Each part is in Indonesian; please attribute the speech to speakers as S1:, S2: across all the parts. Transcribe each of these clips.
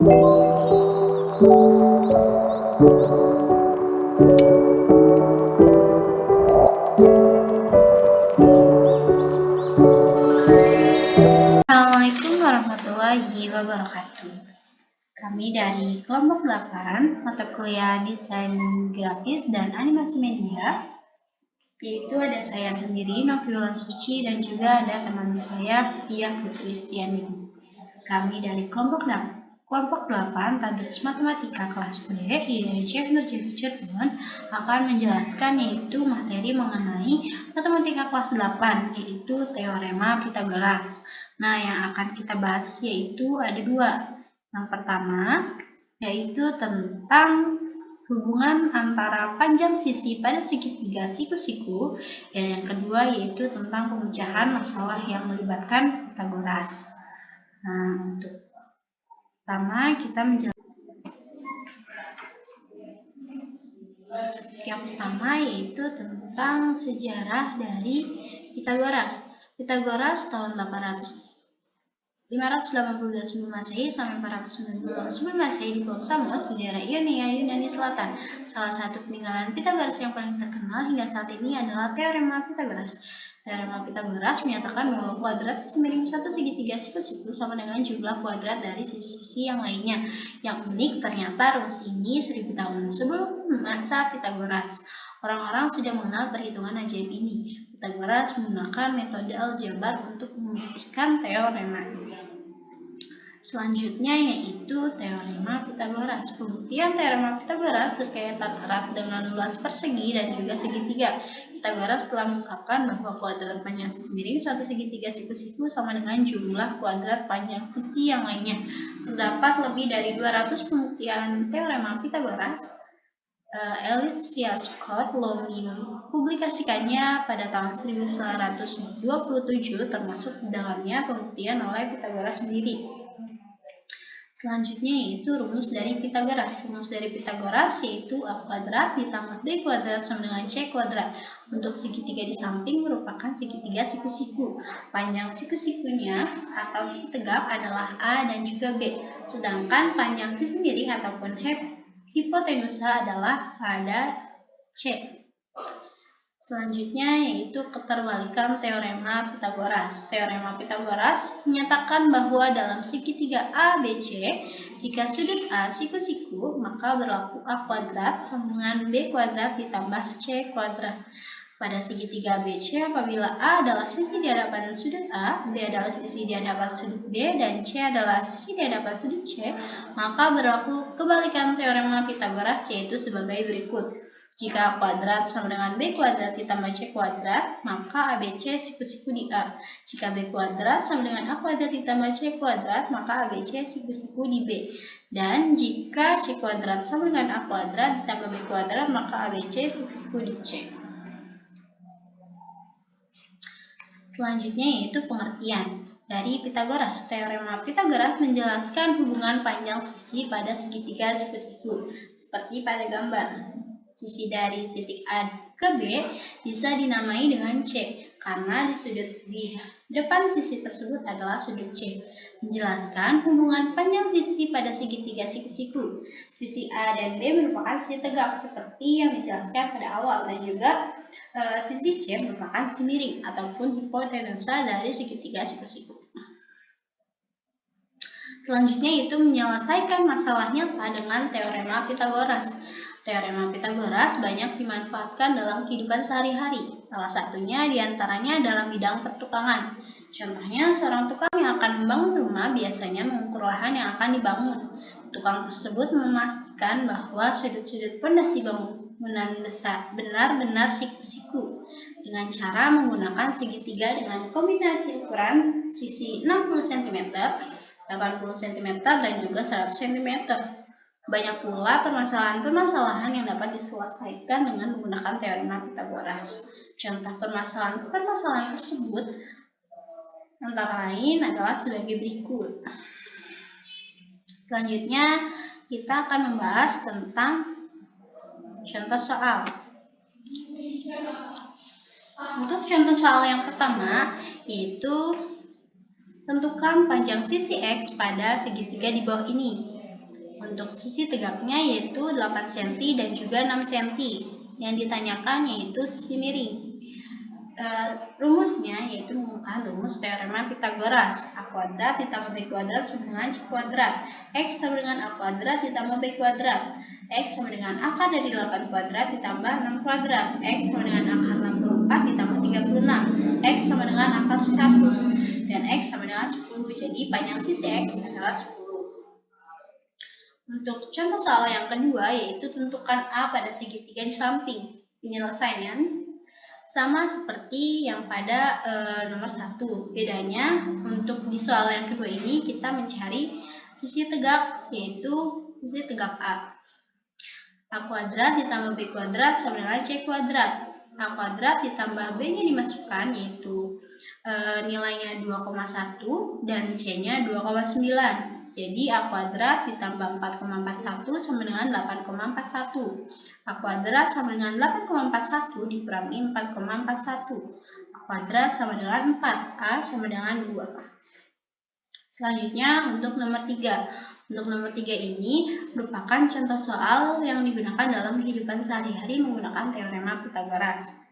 S1: Assalamualaikum warahmatullahi wabarakatuh. Kami dari kelompok 8, mata kuliah Desain Grafis dan Animasi Media, yaitu ada saya sendiri, Noviola Suci, dan juga ada teman saya, Pia Kristiani. Kami dari kelompok 8 Tadus Matematika kelas B IAIN Nurjati Cirebon akan menjelaskan yaitu materi mengenai matematika kelas 8 yaitu teorema Pitagoras. Nah, yang akan kita bahas yaitu ada dua. Yang pertama yaitu tentang hubungan antara panjang sisi pada segitiga siku-siku, dan yang kedua yaitu tentang pemecahan masalah yang melibatkan Pitagoras. Nah, untuk pertama kita menjelaskan yang pertama yaitu tentang sejarah dari Pitagoras. Pitagoras tahun 582 sebelum Masehi sampai 490 sebelum Masehi di Pulau Samos di daerah Ionia, Yunani Selatan. Salah satu peninggalan Pitagoras yang paling terkenal hingga saat ini adalah teorema Pitagoras. Teorema Pitagoras menyatakan bahwa kuadrat sisi miring suatu segitiga siku-siku sama dengan jumlah kuadrat dari sisi yang lainnya. Yang unik, ternyata rumus ini 1000 tahun sebelum masa Pitagoras. Orang-orang sudah mengenal perhitungan ajaib ini. Pitagoras menggunakan metode aljabar untuk membuktikan teorema ini. Selanjutnya yaitu teorema Pitagoras. Pembuktian teorema Pitagoras berkaitan erat dengan luas persegi dan juga segitiga. Pitagoras telah mengungkapkan bahwa kuadrat panjang sisi miring suatu segitiga siku-siku sama dengan jumlah kuadrat panjang sisi yang lainnya. Terdapat lebih dari 200 pembuktian teorema Pitagoras. Alicia Scott Lomi mempublikasikannya pada tahun 1927, termasuk di dalamnya pembuktian oleh Pitagoras sendiri. Selanjutnya yaitu rumus dari Pitagoras. Rumus dari Pitagoras yaitu A kuadrat ditambah B kuadrat sama dengan C kuadrat. Untuk segitiga di samping merupakan segitiga siku-siku. Panjang siku-sikunya atau sisi tegak adalah A dan juga B. Sedangkan panjang sisi miring ataupun hipotenusa adalah pada C. Selanjutnya yaitu keterbalikan teorema Pitagoras. Teorema Pitagoras menyatakan bahwa dalam segitiga ABC, jika sudut A siku-siku, maka berlaku A kuadrat sama dengan B kuadrat ditambah C kuadrat. Pada segitiga ABC, apabila A adalah sisi di hadapan sudut A, B adalah sisi di hadapan sudut B, dan C adalah sisi di hadapan sudut C, maka berlaku kebalikan teorema Pitagoras yaitu sebagai berikut. Jika A kuadrat sama dengan B kuadrat ditambah C kuadrat, maka ABC siku-siku di A. Jika B kuadrat sama dengan A kuadrat ditambah C kuadrat, maka ABC siku-siku di B. Dan jika C kuadrat sama dengan A kuadrat ditambah B kuadrat, maka ABC siku-siku di C. Selanjutnya yaitu pengertian dari Pitagoras. Teorema Pitagoras menjelaskan hubungan panjang sisi pada segitiga siku-siku seperti pada gambar. Sisi dari titik A ke B bisa dinamai dengan C karena di depan sisi tersebut adalah sudut C. Menjelaskan hubungan panjang sisi pada segitiga siku-siku. Sisi A dan B merupakan sisi tegak seperti yang dijelaskan pada awal, dan juga sisi C merupakan sisi miring ataupun hipotenusa dari segitiga siku-siku. Selanjutnya itu menyelesaikan masalah nyata dengan teorema Pitagoras. Teorema Pitagoras banyak dimanfaatkan dalam kehidupan sehari-hari. Salah satunya diantaranya dalam bidang pertukangan. Contohnya, seorang tukang yang akan membangun rumah biasanya mengukur lahan yang akan dibangun. Tukang tersebut memastikan bahwa sudut-sudut pondasi bangunan benar-benar siku-siku dengan cara menggunakan segitiga dengan kombinasi ukuran sisi 60 cm, 80 cm, dan juga 100 cm. Banyak pula permasalahan-permasalahan yang dapat diselesaikan dengan menggunakan teorema Pitagoras. Contoh permasalahan tersebut antara lain adalah sebagai berikut. Selanjutnya kita akan membahas tentang contoh soal. Untuk contoh soal yang pertama yaitu tentukan panjang sisi X pada segitiga di bawah ini. Untuk sisi tegaknya yaitu 8 cm dan juga 6 cm. Yang ditanyakan yaitu sisi miring. Rumusnya yaitu menggunakan rumus teorema Pitagoras. A kuadrat ditambah B kuadrat sama dengan C kuadrat. X sama dengan A kuadrat ditambah B kuadrat. X sama dengan akar dari 8 kuadrat ditambah 6 kuadrat. X sama dengan akar 64 ditambah 36. X sama dengan akar 100. Dan X sama dengan 10. Jadi panjang sisi X adalah 10. Untuk contoh soal yang kedua yaitu tentukan A pada segitiga di samping. Penyelesaian sama seperti yang pada nomor 1. Bedanya untuk di soal yang kedua ini kita mencari sisi tegak yaitu sisi tegak A. A kuadrat ditambah B kuadrat sama dengan C kuadrat. A kuadrat ditambah B-nya dimasukkan yaitu nilainya 2,1 dan C-nya 2,9. Jadi A kuadrat ditambah 4,41 sama dengan 8,41. A kuadrat sama dengan 8,41 dikurangi 4,41. A kuadrat sama dengan 4. A sama dengan 2. Selanjutnya untuk nomor 3. Untuk nomor 3 ini merupakan contoh soal yang digunakan dalam kehidupan sehari-hari menggunakan teorema Pitagoras.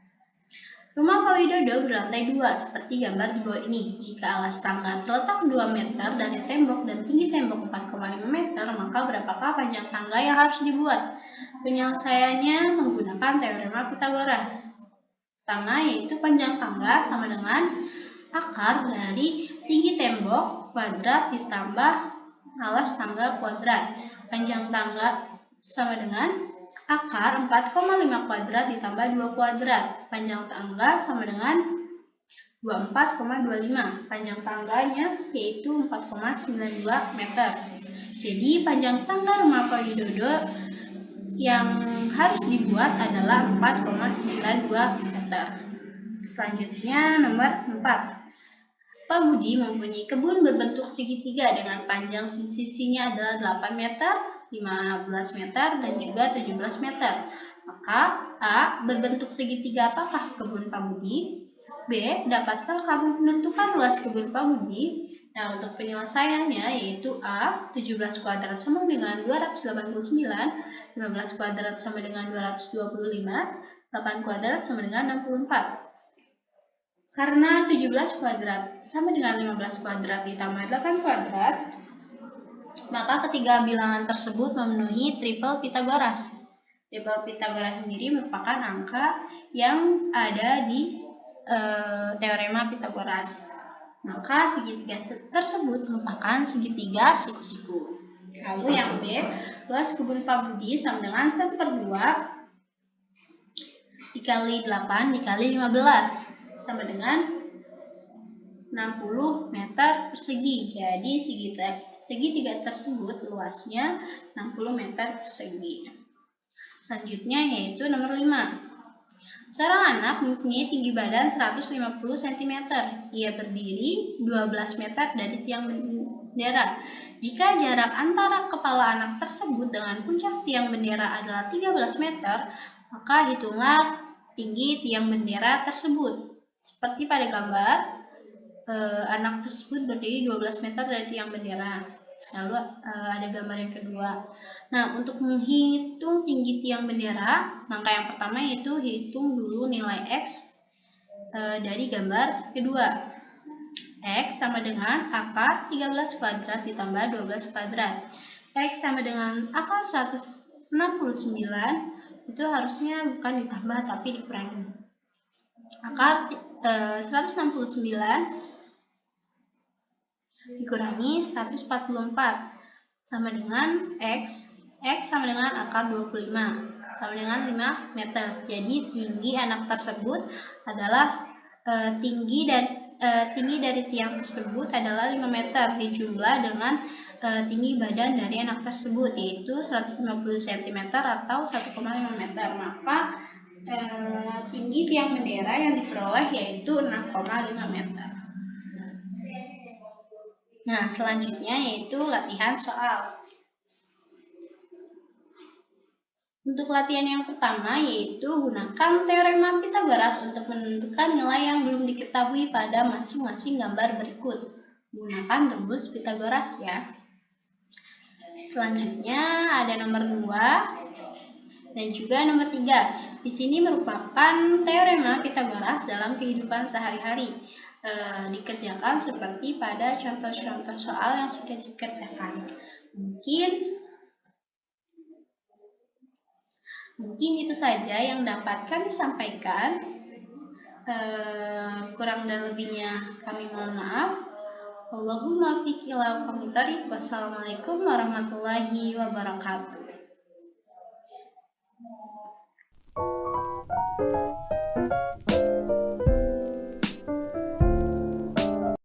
S1: Rumah Pak Widodo berlantai 2 seperti gambar di bawah ini. Jika alas tangga terletak 2 meter dari tembok dan tinggi tembok 4,5 meter, maka berapakah panjang tangga yang harus dibuat? Penyelesaiannya menggunakan teorema Pitagoras. Pertama yaitu panjang tangga sama dengan akar dari tinggi tembok kuadrat ditambah alas tangga kuadrat. Panjang tangga sama dengan akar 4,5 kuadrat ditambah 2 kuadrat. Panjang tangga sama dengan 24,25. Panjang tangganya yaitu 4,92 meter. Jadi panjang tangga rumah Pak Widodo yang harus dibuat adalah 4,92 meter. Selanjutnya nomor 4. Pak Budi mempunyai kebun berbentuk segitiga dengan panjang sisinya adalah 8 meter, 15 meter, dan juga 17 meter. Maka A. Berbentuk segitiga apakah kebun Pak Budi? B. Dapatkah kamu menentukan luas kebun Pak Budi? Nah, untuk penyelesaiannya yaitu A. 17 kuadrat sama dengan 289, 15 kuadrat sama dengan 225, 8 kuadrat sama dengan 64. Karena 17 kuadrat sama dengan 15 kuadrat ditambah 8 kuadrat, maka ketiga bilangan tersebut memenuhi triple Pitagoras. Triple Pitagoras sendiri merupakan angka yang ada di teorema Pitagoras. Maka segitiga tersebut merupakan segitiga siku-siku. Lalu yang B, luas kebun Pak Budi sama dengan 1/2 dikali 8 dikali 15 sama dengan 60 meter persegi. Jadi segitiga tersebut luasnya 60 meter persegi. Selanjutnya yaitu nomor 5. Seorang anak mempunyai tinggi badan 150 cm. Ia berdiri 12 meter dari tiang bendera. Jika jarak antara kepala anak tersebut dengan puncak tiang bendera adalah 13 meter, maka hitunglah tinggi tiang bendera tersebut. Seperti pada gambar, anak tersebut berdiri 12 meter dari tiang bendera. Lalu ada gambar yang kedua. Nah, untuk menghitung tinggi tiang bendera, langkah yang pertama yaitu hitung dulu nilai X dari gambar kedua. X sama dengan akar 13 kuadrat ditambah 12 kuadrat. X sama dengan akar 169, itu harusnya bukan ditambah tapi dikurangi. Akar 169 dikurangi 144 sama dengan X sama dengan akar 25 sama dengan 5 meter. Jadi tinggi anak tersebut adalah tinggi dari tiang tersebut adalah 5 meter dijumlah dengan tinggi badan dari anak tersebut yaitu 150 cm atau 1,5 meter. Maka tinggi tiang bendera yang diperoleh yaitu 6,5 meter. Nah, selanjutnya yaitu latihan soal. Untuk latihan yang pertama yaitu gunakan teorema Pitagoras untuk menentukan nilai yang belum diketahui pada masing-masing gambar berikut. Gunakan rumus Pitagoras ya. Selanjutnya ada nomor 2 dan juga nomor 3. Di sini merupakan teorema Pitagoras dalam kehidupan sehari-hari. Dikerjakan seperti pada contoh-contoh soal yang sudah dikerjakan. Mungkin itu saja yang dapat kami sampaikan. Kurang dan lebihnya kami mohon maaf. Allahumma fiq ila qawmi. Wassalamualaikum warahmatullahi wabarakatuh.